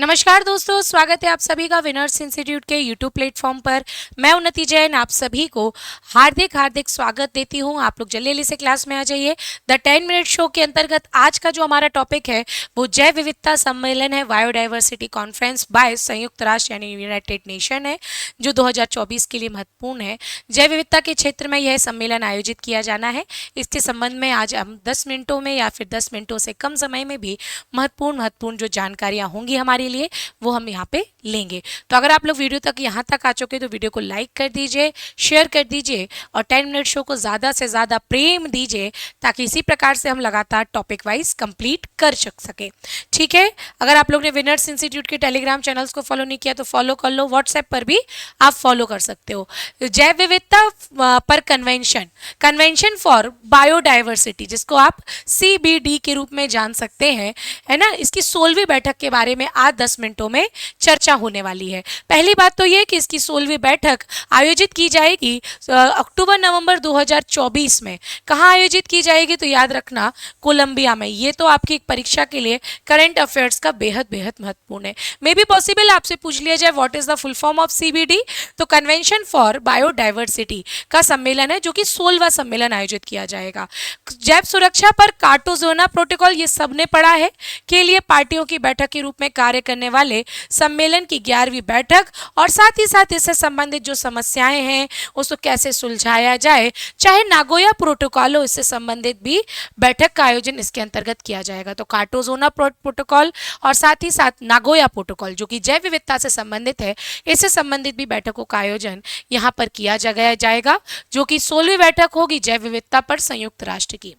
नमस्कार दोस्तों, स्वागत है आप सभी का विनर्स इंस्टीट्यूट के यूट्यूब प्लेटफॉर्म पर। मैं उन्नति जैन आप सभी को हार्दिक हार्दिक स्वागत देती हूं। आप लोग जल्दी जल्दी से क्लास में आ जाइए। द 10 मिनट शो के अंतर्गत आज का जो हमारा टॉपिक है वो जैव विविधता सम्मेलन है, बायोडाइवर्सिटी कॉन्फ्रेंस बाय संयुक्त राष्ट्र यानी यूनाइटेड नेशन है, जो 2024 के लिए महत्वपूर्ण है। जैव विविधता के क्षेत्र में यह सम्मेलन आयोजित किया जाना है। इसके संबंध में आज हम 10 मिनटों में या फिर 10 मिनटों से कम समय में भी महत्वपूर्ण जो जानकारियां होंगी हमारे लिए वो हम यहाँ पे लेंगे। तो अगर आप लोग वीडियो तक यहाँ तक आ चुके तो वीडियो को लाइक कर दीजिए, शेयर कर दीजिए और 10 मिनट शो को ज़्यादा से ज़्यादा प्रेम दीजिए, ताकि इसी प्रकार से हम लगातार टॉपिक वाइज कंप्लीट कर सके। ठीक है, अगर आप लोग ने विनर्स इंस्टीट्यूट के टेलीग्राम चैनल्स को फॉलो नहीं किया तो फॉलो कर लो, व्हाट्सएप पर भी आप फॉलो कर सकते हो। जैव विविधता पर कन्वेंशन फॉर बायोडाइवर्सिटी, जिसको आप CBD के रूप में जान सकते हैं, है ना। इसकी 16वीं बैठक के बारे में आज 10 मिनटों में चर्चा होने वाली है। पहली बात तो ये कि इसकी 16वीं बैठक आयोजित की जाएगी अक्टूबर नवंबर 2024 में। कहाँ आयोजित की जाएगी तो याद रखना, कोलंबिया में। ये तो आपकी एक परीक्षा के लिए करंट अफेयर्स का बेहद बेहद महत्वपूर्ण है। मे बी पॉसिबल आपसे पूछ लिया जाए what is the full form of CBD, तो कन्वेंशन फॉर बायोडाइवर्सिटी का सम्मेलन है, जो कि 16वां सम्मेलन आयोजित किया जाएगा। जैव सुरक्षा पर कार्टागोना प्रोटोकॉल, ये सबने पढ़ा है, के लिए पार्टियों की बैठक के रूप में कार्य करने वाले सम्मेलन की 11वीं बैठक, और साथ ही साथ इससे संबंधित जो समस्याएं हैं उसको कैसे सुलझाया जाए, चाहे नागोया प्रोटोकॉल हो, इससे संबंधित भी बैठक का आयोजन इसके अंतर्गत किया जाएगा। तो कार्टागोना प्रोटोकॉल और साथ ही साथ नागोया प्रोटोकॉल जो कि जैव विविधता से संबंधित है, इससे संबंधित भी बैठकों का आयोजन यहाँ पर किया जाएगा, जो कि 16वीं बैठक होगी जैव विविधता पर संयुक्त राष्ट्र की।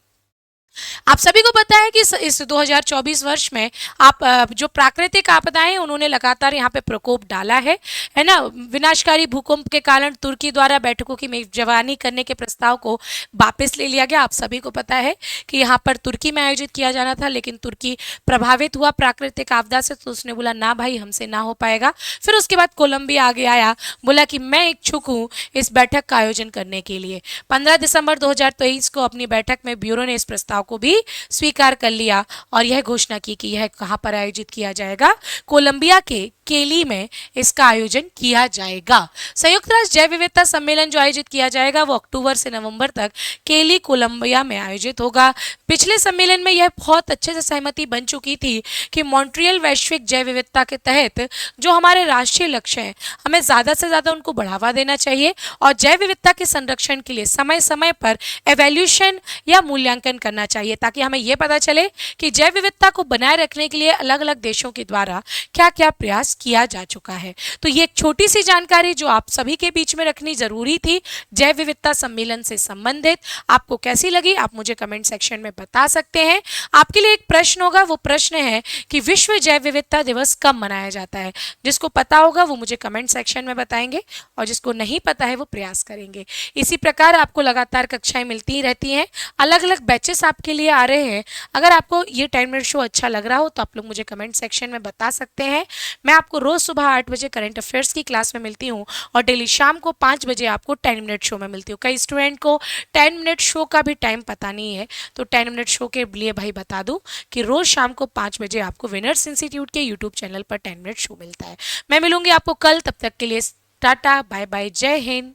आप सभी को पता है कि इस 2024 वर्ष में आप जो प्राकृतिक आपदाएं उन्होंने लगातार यहाँ पे प्रकोप डाला है ना। विनाशकारी भूकंप के कारण तुर्की द्वारा बैठकों की मेजबानी करने के प्रस्ताव को वापस ले लिया गया। आप सभी को पता है कि यहाँ पर तुर्की में आयोजित किया जाना था, लेकिन तुर्की प्रभावित हुआ प्राकृतिक आपदा से, तो उसने बोला ना भाई, हमसे ना हो पाएगा। फिर उसके बाद कोलंबिया आगे आया, बोला कि मैं इच्छुक हूँ इस बैठक का आयोजन करने के लिए। 15 दिसंबर 2023 को अपनी बैठक में ब्यूरो ने इस प्रस्ताव को भी स्वीकार कर लिया और यह घोषणा की कि यह कहां पर आयोजित किया जाएगा, कोलंबिया के केली में इसका आयोजन किया जाएगा। संयुक्त राष्ट्र जैव विविधता सम्मेलन जो आयोजित किया जाएगा वो अक्टूबर से नवंबर तक केली कोलंबिया में आयोजित होगा। पिछले सम्मेलन में यह बहुत अच्छे से सहमति बन चुकी थी कि मॉन्ट्रियल वैश्विक जैव विविधता के तहत जो हमारे राष्ट्रीय लक्ष्य हैं, हमें ज्यादा से ज्यादा उनको बढ़ावा देना चाहिए और जैव विविधता के संरक्षण के लिए समय समय पर एवैल्यूएशन या मूल्यांकन करना चाहिए, ताकि हमें यह पता चले कि जैव विविधता को बनाए रखने के लिए अलग अलग देशों के द्वारा क्या क्या प्रयास किया जा चुका है। तो ये एक छोटी सी जानकारी जो आप सभी के बीच में रखनी जरूरी थी जैव विविधता सम्मेलन से संबंधित। आपको कैसी लगी आप मुझे कमेंट सेक्शन में बता सकते हैं। आपके लिए एक प्रश्न होगा, वो प्रश्न है कि विश्व जैव विविधता दिवस कब मनाया जाता है। जिसको पता होगा वो मुझे कमेंट सेक्शन में बताएंगे और जिसको नहीं पता है वो प्रयास करेंगे। इसी प्रकार आपको लगातार कक्षाएं मिलती रहती हैं, अलग अलग बैचेस आपके लिए आ रहे हैं। अगर आपको ये 10 मिनट शो अच्छा लग रहा हो तो आप लोग मुझे कमेंट सेक्शन में बता सकते हैं। मैं आपको रोज सुबह 8 बजे करंट अफेयर्स की क्लास में मिलती हूँ और डेली शाम को 5 बजे आपको 10 मिनट शो में मिलती हूँ। कई स्टूडेंट को 10 मिनट शो का भी टाइम पता नहीं है, तो 10 मिनट शो के लिए भाई बता दूं कि रोज शाम को 5 बजे आपको विनर्स इंस्टीट्यूट के यूट्यूब चैनल पर 10 मिनट शो मिलता है। मैं मिलूंगी आपको कल, तब तक के लिए टाटा बाय बाय, जय हिंद।